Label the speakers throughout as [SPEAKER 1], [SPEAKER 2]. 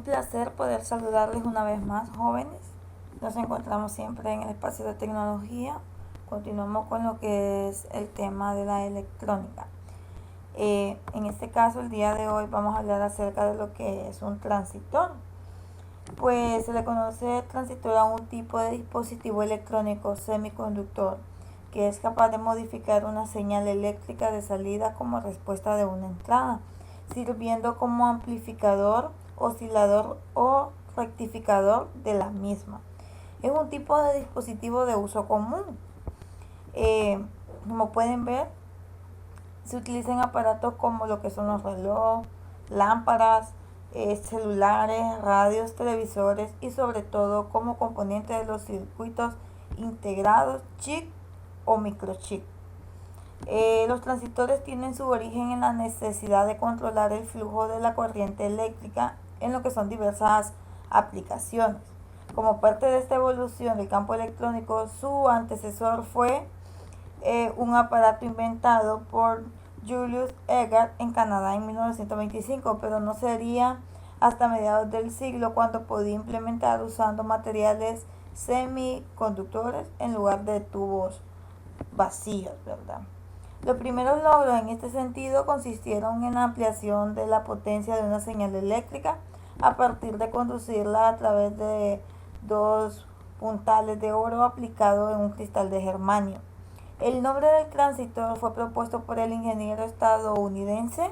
[SPEAKER 1] Un placer poder saludarles una vez más, jóvenes. Nos encontramos siempre en el espacio de tecnología. Continuamos con lo que es el tema de la electrónica. En este caso, el día de hoy vamos a hablar acerca de lo que es un transistor. Pues se le conoce transistor a un tipo de dispositivo electrónico semiconductor que es capaz de modificar una señal eléctrica de salida como respuesta de una entrada, sirviendo como amplificador, oscilador o rectificador de la misma. Es un tipo de dispositivo de uso común. Como pueden ver, se utilizan aparatos como lo que son los relojes, lámparas, celulares, radios, televisores y sobre todo como componente de los circuitos integrados, chip o microchip. Los transistores tienen su origen en la necesidad de controlar el flujo de la corriente eléctrica en lo que son diversas aplicaciones. Como parte de esta evolución del campo electrónico, su antecesor fue un aparato inventado por Julius Eggert en Canadá en 1925, pero no sería hasta mediados del siglo cuando podía implementar usando materiales semiconductores en lugar de tubos vacíos, ¿verdad? Los primeros logros en este sentido consistieron en la ampliación de la potencia de una señal eléctrica a partir de conducirla a través de dos puntales de oro aplicado en un cristal de germanio. El nombre del transistor fue propuesto por el ingeniero estadounidense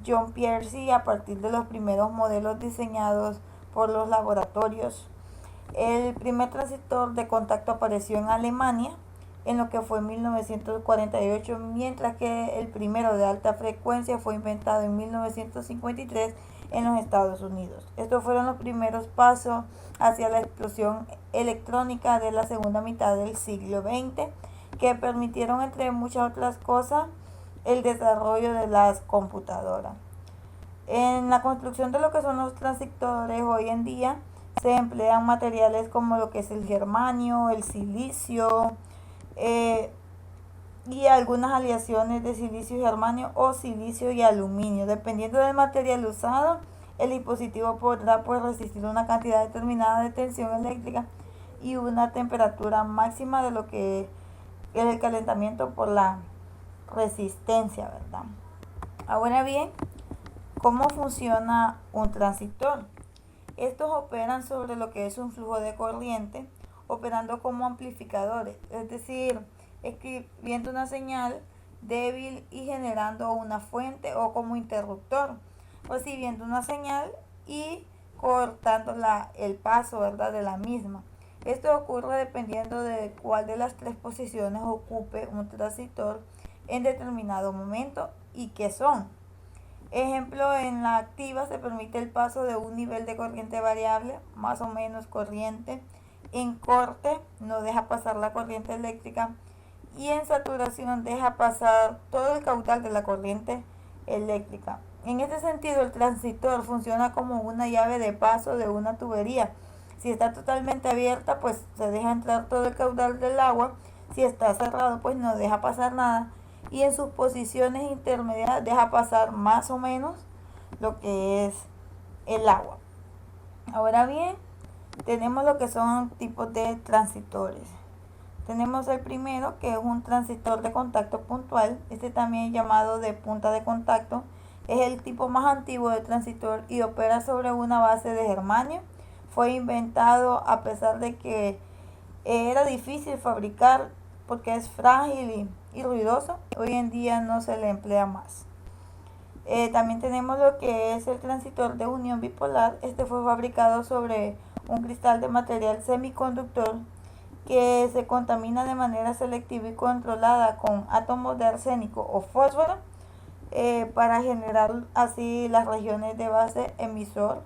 [SPEAKER 1] John Piercy a partir de los primeros modelos diseñados por los laboratorios. El primer transistor de contacto apareció en Alemania en lo que fue 1948, mientras que el primero de alta frecuencia fue inventado en 1953 en los Estados Unidos. Estos fueron los primeros pasos hacia la explosión electrónica de la segunda mitad del siglo XX, que permitieron, entre muchas otras cosas, el desarrollo de las computadoras. En la construcción de lo que son los transistores hoy en día se emplean materiales como lo que es el germanio, el silicio, y algunas aleaciones de silicio y germanio o silicio y aluminio. Dependiendo del material usado, el dispositivo podrá resistir una cantidad determinada de tensión eléctrica y una temperatura máxima de lo que es el calentamiento por la resistencia, ¿verdad? Ahora bien, ¿cómo funciona un transistor? Estos operan sobre lo que es un flujo de corriente, operando como amplificadores, es decir, escribiendo una señal débil y generando una fuente, o como interruptor, recibiendo una señal y cortando el paso, ¿verdad?, de la misma. Esto ocurre dependiendo de cuál de las tres posiciones ocupe un transistor en determinado momento y qué son. Ejemplo, en la activa se permite el paso de un nivel de corriente variable, más o menos corriente. En corte no deja pasar la corriente eléctrica y en saturación deja pasar todo el caudal de la corriente eléctrica. En este sentido, el transistor funciona como una llave de paso de una tubería. Si está totalmente abierta, pues se deja entrar todo el caudal del agua. Si está cerrado, pues no deja pasar nada. Y en sus posiciones intermedias deja pasar más o menos lo que es el agua. Ahora bien, tenemos lo que son tipos de transistores. Tenemos el primero, que es un transistor de contacto puntual. Este también llamado de punta de contacto. Es el tipo más antiguo de transistor y opera sobre una base de germanio. Fue inventado a pesar de que era difícil fabricar porque es frágil y ruidoso. Hoy en día no se le emplea más. También tenemos lo que es el transistor de unión bipolar. Este fue fabricado sobre un cristal de material semiconductor que se contamina de manera selectiva y controlada con átomos de arsénico o fósforo para generar así las regiones de base, emisor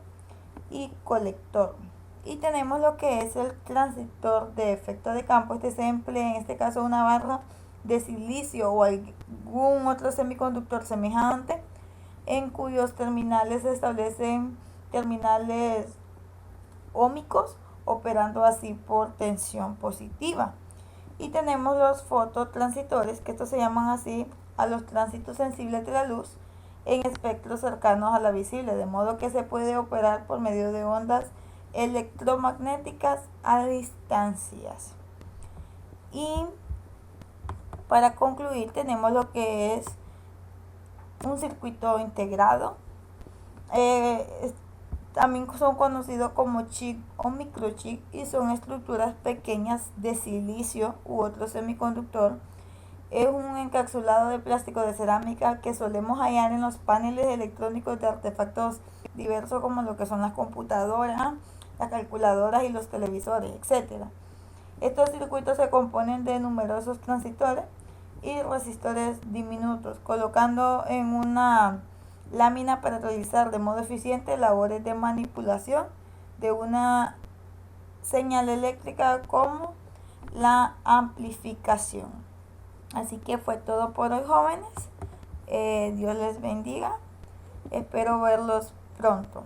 [SPEAKER 1] y colector. Y tenemos lo que es el transistor de efecto de campo. Este se emplea en este caso una barra de silicio o algún otro semiconductor semejante, en cuyos terminales se establecen terminales óhmicos, operando así por tensión positiva. Y tenemos los fototransistores, que estos se llaman así a los tránsitos sensibles de la luz, en espectros cercanos a la visible, de modo que se puede operar por medio de ondas electromagnéticas a distancias. Y para concluir tenemos lo que es un circuito integrado. También son conocidos como chip o microchip y son estructuras pequeñas de silicio u otro semiconductor. Es un encapsulado de plástico de cerámica que solemos hallar en los paneles electrónicos de artefactos diversos como lo que son las computadoras, las calculadoras y los televisores, etc. Estos circuitos se componen de numerosos transistores y resistores diminutos, colocando en una lámina para realizar de modo eficiente labores de manipulación de una señal eléctrica como la amplificación. Así que fue todo por hoy, jóvenes. Dios les bendiga. Espero verlos pronto.